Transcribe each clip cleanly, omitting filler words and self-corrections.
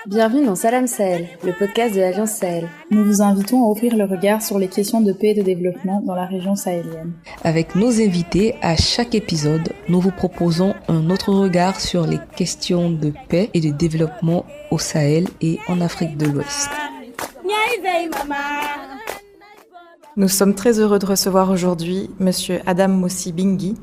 Bienvenue dans Salam Sahel, le podcast de l'Agence Sahel. Nous vous invitons à ouvrir le regard sur les questions de paix et de développement dans la région sahélienne. Avec nos invités, à chaque épisode, nous vous proposons un autre regard sur les questions de paix et de développement au Sahel et en Afrique de l'Ouest. Nous sommes très heureux de recevoir aujourd'hui Monsieur Adam Moussi Bingui,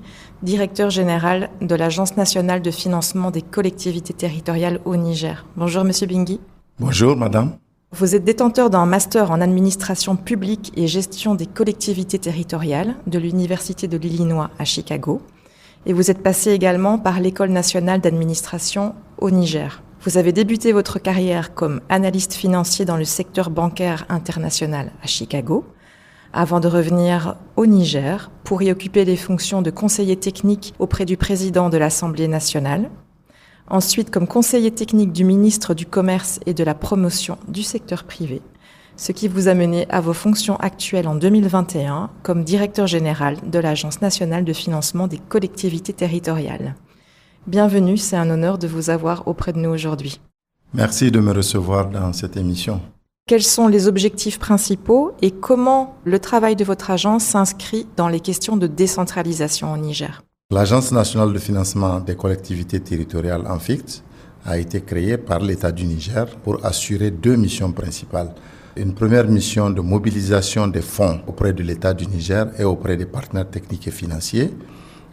directeur général de l'Agence nationale de financement des collectivités territoriales au Niger. Bonjour Monsieur Bingui. Bonjour Madame. Vous êtes détenteur d'un master en administration publique et gestion des collectivités territoriales de l'Université de l'Illinois à Chicago. Et vous êtes passé également par l'École nationale d'administration au Niger. Vous avez débuté votre carrière comme analyste financier dans le secteur bancaire international à Chicago, avant de revenir au Niger pour y occuper les fonctions de conseiller technique auprès du président de l'Assemblée nationale, ensuite comme conseiller technique du ministre du Commerce et de la Promotion du secteur privé, ce qui vous a mené à vos fonctions actuelles en 2021 comme directeur général de l'Agence nationale de financement des collectivités territoriales. Bienvenue, c'est un honneur de vous avoir auprès de nous aujourd'hui. Merci de me recevoir dans cette émission. Quels sont les objectifs principaux et comment le travail de votre agence s'inscrit dans les questions de décentralisation au Niger? L'Agence nationale de financement des collectivités territoriales (ANFICT) a été créée par l'État du Niger pour assurer deux missions principales. Une première mission de mobilisation des fonds auprès de l'État du Niger et auprès des partenaires techniques et financiers.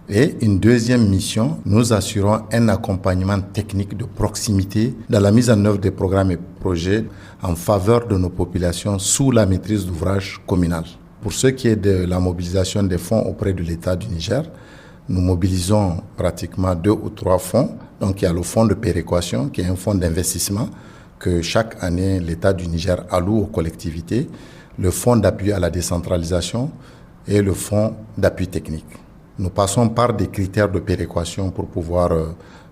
Et une deuxième mission, nous assurons un accompagnement technique de proximité dans la mise en œuvre des programmes et projets en faveur de nos populations sous la maîtrise d'ouvrage communale. Pour ce qui est de la mobilisation des fonds auprès de l'État du Niger, nous mobilisons pratiquement 2 ou 3 fonds. Donc il y a le fonds de péréquation qui est un fonds d'investissement que chaque année l'État du Niger alloue aux collectivités, le fonds d'appui à la décentralisation et le fonds d'appui technique. Nous passons par des critères de péréquation pour pouvoir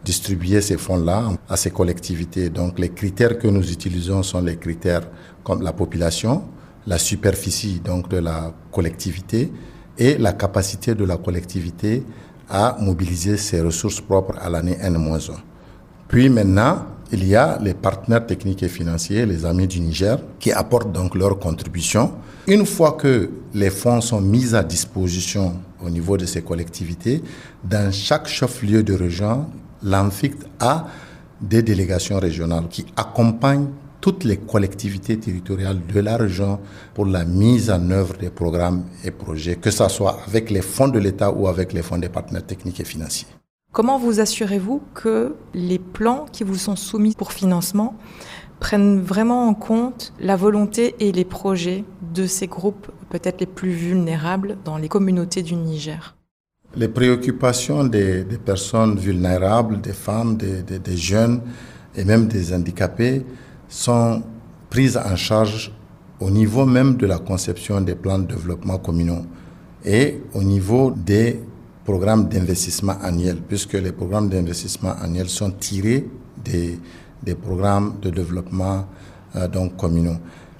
distribuer ces fonds-là à ces collectivités. Donc les critères que nous utilisons sont les critères comme la population, la superficie donc de la collectivité et la capacité de la collectivité à mobiliser ses ressources propres à l'année N-1. Puis maintenant, il y a les partenaires techniques et financiers, les amis du Niger, qui apportent donc leur contribution. Une fois que les fonds sont mis à disposition au niveau de ces collectivités, dans chaque chef-lieu de région, l'ANFICT a des délégations régionales qui accompagnent toutes les collectivités territoriales de la région pour la mise en œuvre des programmes et projets, que ce soit avec les fonds de l'État ou avec les fonds des partenaires techniques et financiers. Comment vous assurez-vous que les plans qui vous sont soumis pour financement prennent vraiment en compte la volonté et les projets de ces groupes peut-être les plus vulnérables dans les communautés du Niger? Les préoccupations des personnes vulnérables, des femmes, des jeunes et même des handicapés sont prises en charge au niveau même de la conception des plans de développement communaux et au niveau des programmes d'investissement annuels, puisque les programmes d'investissement annuels sont tirés des programmes de développement donc communaux.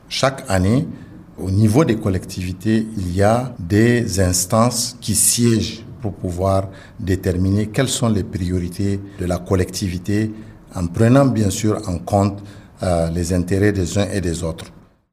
Chaque année, au niveau des collectivités, il y a des instances qui siègent pour pouvoir déterminer quelles sont les priorités de la collectivité en prenant bien sûr en compte les intérêts des uns et des autres.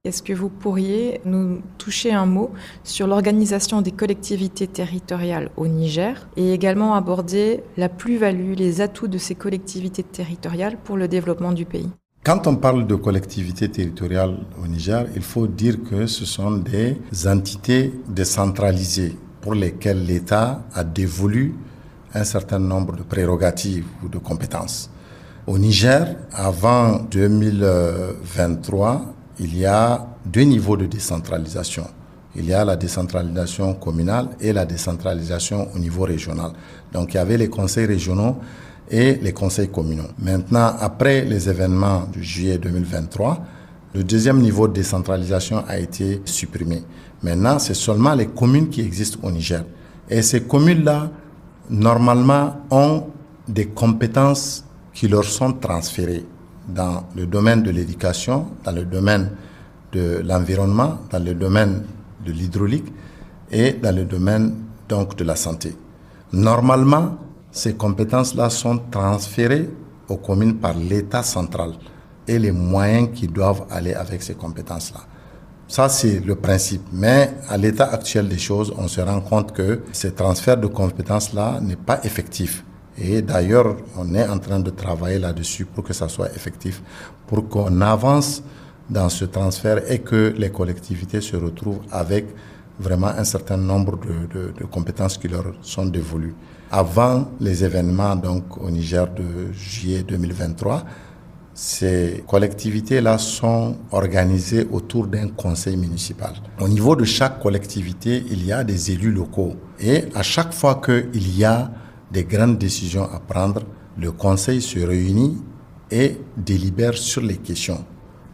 Est-ce que vous pourriez nous toucher un mot sur l'organisation des collectivités territoriales au Niger et également aborder la plus-value, les atouts de ces collectivités territoriales pour le développement du pays? Quand on parle de collectivités territoriales au Niger, il faut dire que ce sont des entités décentralisées pour lesquelles l'État a dévolu un certain nombre de prérogatives ou de compétences. Au Niger, avant 2023, il y a 2 niveaux de décentralisation. Il y a la décentralisation communale et la décentralisation au niveau régional. Donc il y avait les conseils régionaux et les conseils communaux. Maintenant, après les événements de juillet 2023, le deuxième niveau de décentralisation a été supprimé. Maintenant, c'est seulement les communes qui existent au Niger. Et ces communes-là, normalement, ont des compétences qui leur sont transférées dans le domaine de l'éducation, dans le domaine de l'environnement, dans le domaine de l'hydraulique et dans le domaine donc de la santé. Normalement, ces compétences-là sont transférées aux communes par l'État central et les moyens qui doivent aller avec ces compétences-là. Ça, c'est le principe. Mais à l'état actuel des choses, on se rend compte que ce transfert de compétences-là n'est pas effectif. Et d'ailleurs, on est en train de travailler là-dessus pour que ça soit effectif, pour qu'on avance dans ce transfert et que les collectivités se retrouvent avec vraiment un certain nombre de compétences qui leur sont dévolues. Avant les événements donc, au Niger de juillet 2023, ces collectivités-là sont organisées autour d'un conseil municipal. Au niveau de chaque collectivité, il y a des élus locaux. Et à chaque fois qu'il y a des grandes décisions à prendre, le conseil se réunit et délibère sur les questions.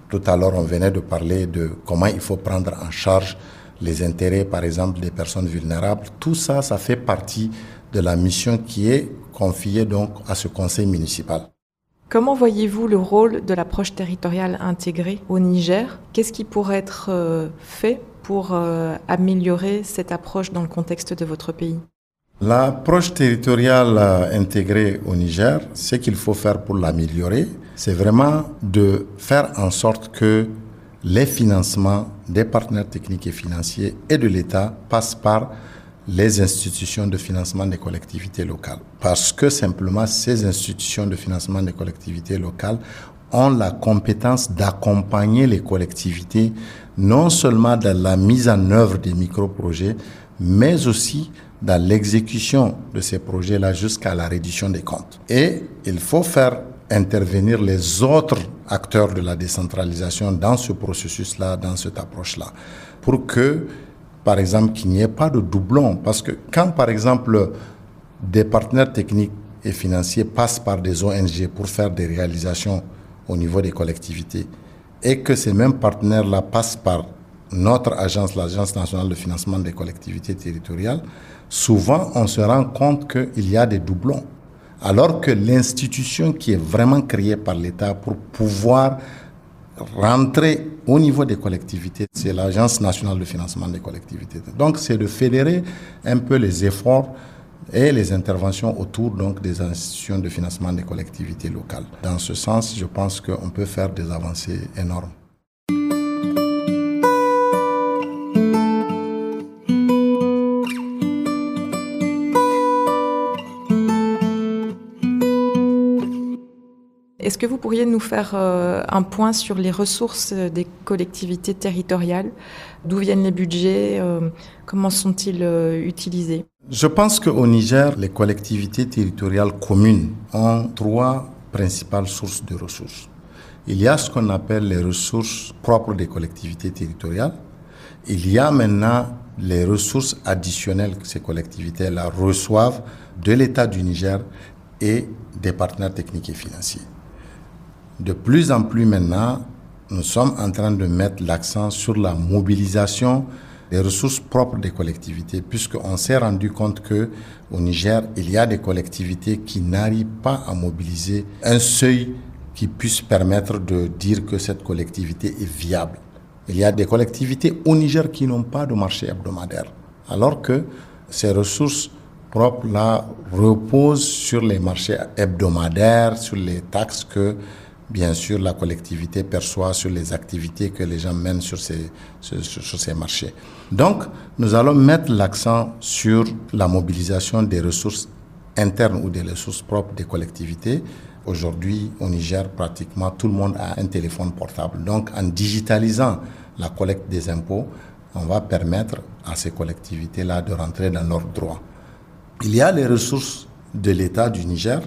Tout à l'heure, on venait de parler de comment il faut prendre en charge les intérêts, par exemple, des personnes vulnérables. Tout ça, ça fait partie de la mission qui est confiée donc à ce conseil municipal. Comment voyez-vous le rôle de l'approche territoriale intégrée au Niger? Qu'est-ce qui pourrait être fait pour améliorer cette approche dans le contexte de votre pays? L'approche territoriale intégrée au Niger, ce qu'il faut faire pour l'améliorer, c'est vraiment de faire en sorte que les financements des partenaires techniques et financiers et de l'État passent par les institutions de financement des collectivités locales. Parce que simplement, ces institutions de financement des collectivités locales ont la compétence d'accompagner les collectivités, non seulement dans la mise en œuvre des micro-projets, mais aussi dans l'exécution de ces projets-là jusqu'à la reddition des comptes. Et il faut faire intervenir les autres acteurs de la décentralisation dans ce processus-là, dans cette approche-là, pour que, par exemple, qu'il n'y ait pas de doublons. Parce que quand, par exemple, des partenaires techniques et financiers passent par des ONG pour faire des réalisations au niveau des collectivités, et que ces mêmes partenaires-là passent par notre agence, l'Agence nationale de financement des collectivités territoriales, souvent on se rend compte qu'il y a des doublons. Alors que l'institution qui est vraiment créée par l'État pour pouvoir rentrer au niveau des collectivités, c'est l'Agence nationale de financement des collectivités. Donc c'est de fédérer un peu les efforts et les interventions autour donc, des institutions de financement des collectivités locales. Dans ce sens, je pense qu'on peut faire des avancées énormes. Est-ce que vous pourriez nous faire un point sur les ressources des collectivités territoriales? D'où viennent les budgets? Comment sont-ils utilisés? Je pense qu'au Niger, les collectivités territoriales communes ont trois principales sources de ressources. Il y a ce qu'on appelle les ressources propres des collectivités territoriales. Il y a maintenant les ressources additionnelles que ces collectivités-là reçoivent de l'État du Niger et des partenaires techniques et financiers. De plus en plus maintenant, nous sommes en train de mettre l'accent sur la mobilisation des ressources propres des collectivités, puisqu'on s'est rendu compte qu'au Niger, il y a des collectivités qui n'arrivent pas à mobiliser un seuil qui puisse permettre de dire que cette collectivité est viable. Il y a des collectivités au Niger qui n'ont pas de marché hebdomadaire, alors que ces ressources propres-là reposent sur les marchés hebdomadaires, sur les taxes que bien sûr, la collectivité perçoit sur les activités que les gens mènent sur ces marchés. Donc, nous allons mettre l'accent sur la mobilisation des ressources internes ou des ressources propres des collectivités. Aujourd'hui, au Niger, pratiquement tout le monde a un téléphone portable. Donc, en digitalisant la collecte des impôts, on va permettre à ces collectivités-là de rentrer dans leurs droits. Il y a les ressources de l'État du Niger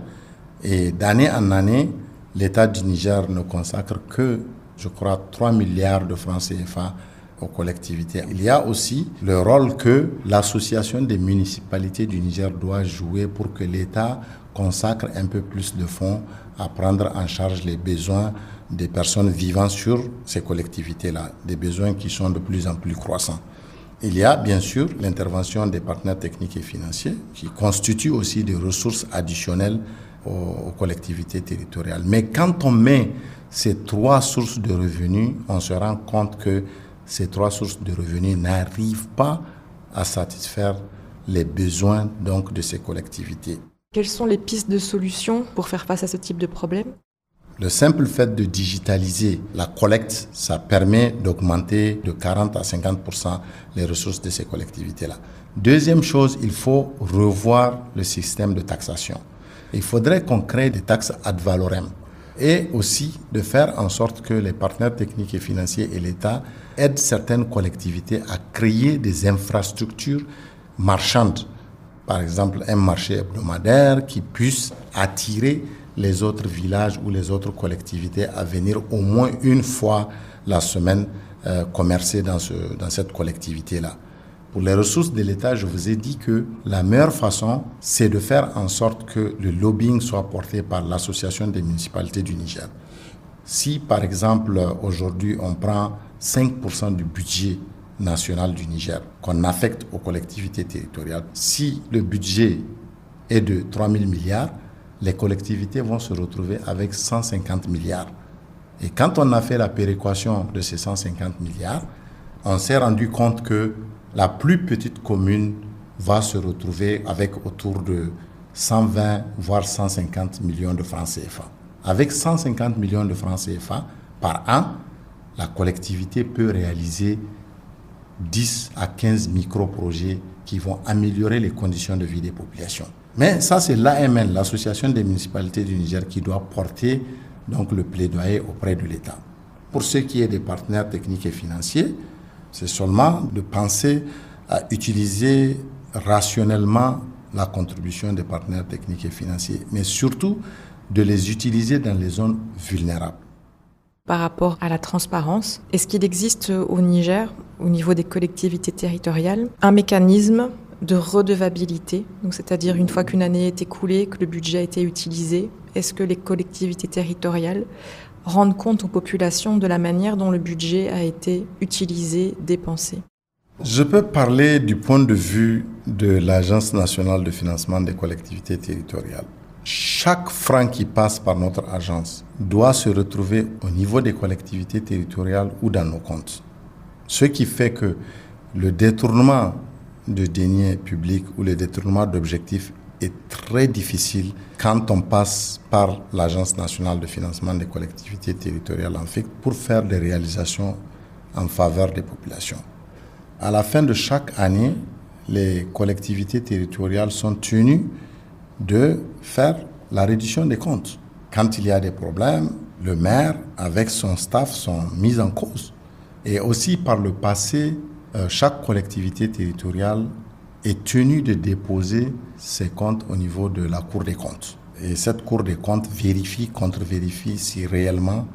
et d'année en année, l'État du Niger ne consacre que, je crois, 3 milliards de francs CFA aux collectivités. Il y a aussi le rôle que l'association des municipalités du Niger doit jouer pour que l'État consacre un peu plus de fonds à prendre en charge les besoins des personnes vivant sur ces collectivités-là, des besoins qui sont de plus en plus croissants. Il y a bien sûr l'intervention des partenaires techniques et financiers qui constituent aussi des ressources additionnelles aux collectivités territoriales. Mais quand on met ces trois sources de revenus, on se rend compte que ces trois sources de revenus n'arrivent pas à satisfaire les besoins donc, de ces collectivités. Quelles sont les pistes de solutions pour faire face à ce type de problème ? Le simple fait de digitaliser la collecte, ça permet d'augmenter de 40 à 50% les ressources de ces collectivités-là. Deuxième chose, il faut revoir le système de taxation. Il faudrait qu'on crée des taxes ad valorem et aussi de faire en sorte que les partenaires techniques et financiers et l'État aident certaines collectivités à créer des infrastructures marchandes. Par exemple, un marché hebdomadaire qui puisse attirer les autres villages ou les autres collectivités à venir au moins une fois la semaine commercer dans cette collectivité-là. Pour les ressources de l'État, je vous ai dit que la meilleure façon, c'est de faire en sorte que le lobbying soit porté par l'Association des municipalités du Niger. Si, par exemple, aujourd'hui, on prend 5% du budget national du Niger qu'on affecte aux collectivités territoriales, si le budget est de 3 000 milliards, les collectivités vont se retrouver avec 150 milliards. Et quand on a fait la péréquation de ces 150 milliards, on s'est rendu compte que la plus petite commune va se retrouver avec autour de 120 voire 150 millions de francs CFA. Avec 150 millions de francs CFA par an, la collectivité peut réaliser 10 à 15 micro-projets qui vont améliorer les conditions de vie des populations. Mais ça, c'est l'AMN, l'Association des municipalités du Niger, qui doit porter donc, le plaidoyer auprès de l'État. Pour ce qui est des partenaires techniques et financiers, c'est seulement de penser à utiliser rationnellement la contribution des partenaires techniques et financiers, mais surtout de les utiliser dans les zones vulnérables. Par rapport à la transparence, est-ce qu'il existe au Niger, au niveau des collectivités territoriales, un mécanisme de redevabilité, donc c'est-à-dire une fois qu'une année est écoulée, que le budget a été utilisé, est-ce que les collectivités territoriales rendent compte aux populations de la manière dont le budget a été utilisé, dépensé ? Je peux parler du point de vue de l'Agence nationale de financement des collectivités territoriales. Chaque franc qui passe par notre agence doit se retrouver au niveau des collectivités territoriales ou dans nos comptes. Ce qui fait que le détournement de deniers publics ou le détournement d'objectifs est très difficile quand on passe par l'Agence nationale de financement des collectivités territoriales (ANFIC) pour faire des réalisations en faveur des populations. À la fin de chaque année, les collectivités territoriales sont tenues de faire la reddition des comptes. Quand il y a des problèmes, le maire avec son staff sont mis en cause. Et aussi par le passé, chaque collectivité territoriale est tenue de déposer ses comptes au niveau de la Cour des comptes. Et cette Cour des comptes vérifie, contre-vérifie si réellement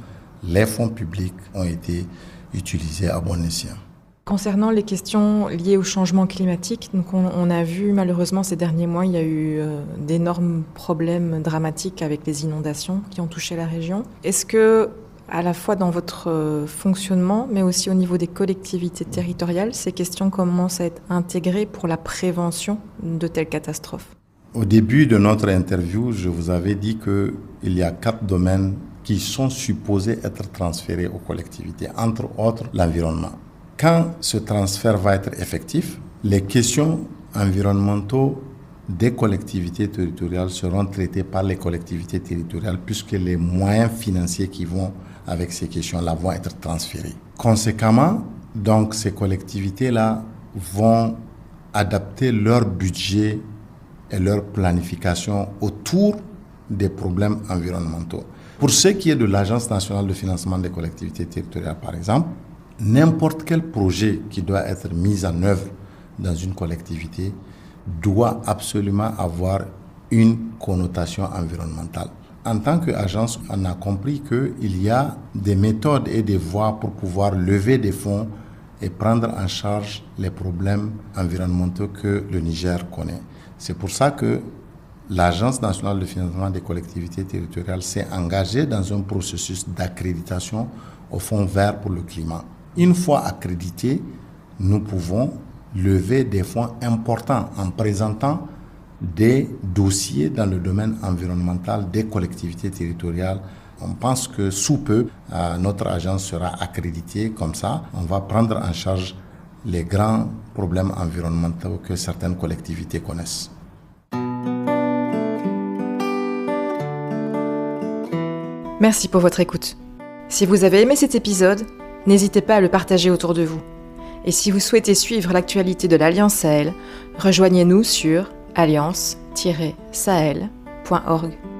les fonds publics ont été utilisés à bon escient. Concernant les questions liées au changement climatique, donc on a vu malheureusement ces derniers mois, il y a eu d'énormes problèmes dramatiques avec les inondations qui ont touché la région. Est-ce que, à la fois dans votre fonctionnement, mais aussi au niveau des collectivités territoriales, ces questions commencent à être intégrées pour la prévention de telles catastrophes ? Au début de notre interview, je vous avais dit qu'il y a 4 domaines qui sont supposés être transférés aux collectivités, entre autres l'environnement. Quand ce transfert va être effectif, les questions environnementales des collectivités territoriales seront traitées par les collectivités territoriales puisque les moyens financiers qui vont avec ces questions-là vont être transférés. Conséquemment, donc, ces collectivités-là vont adapter leur budget et leur planification autour des problèmes environnementaux. Pour ce qui est de l'Agence nationale de financement des collectivités territoriales, par exemple, n'importe quel projet qui doit être mis en œuvre dans une collectivité doit absolument avoir une connotation environnementale. En tant qu'agence, on a compris qu'il y a des méthodes et des voies pour pouvoir lever des fonds et prendre en charge les problèmes environnementaux que le Niger connaît. C'est pour ça que l'Agence nationale de financement des collectivités territoriales s'est engagée dans un processus d'accréditation au Fonds vert pour le climat. Une fois accrédités, nous pouvons lever des fonds importants en présentant des dossiers dans le domaine environnemental des collectivités territoriales. On pense que sous peu, notre agence sera accréditée. Comme ça, on va prendre en charge les grands problèmes environnementaux que certaines collectivités connaissent. Merci pour votre écoute. Si vous avez aimé cet épisode, n'hésitez pas à le partager autour de vous. Et si vous souhaitez suivre l'actualité de l'Alliance Sahel, rejoignez-nous sur alliance-sahel.org.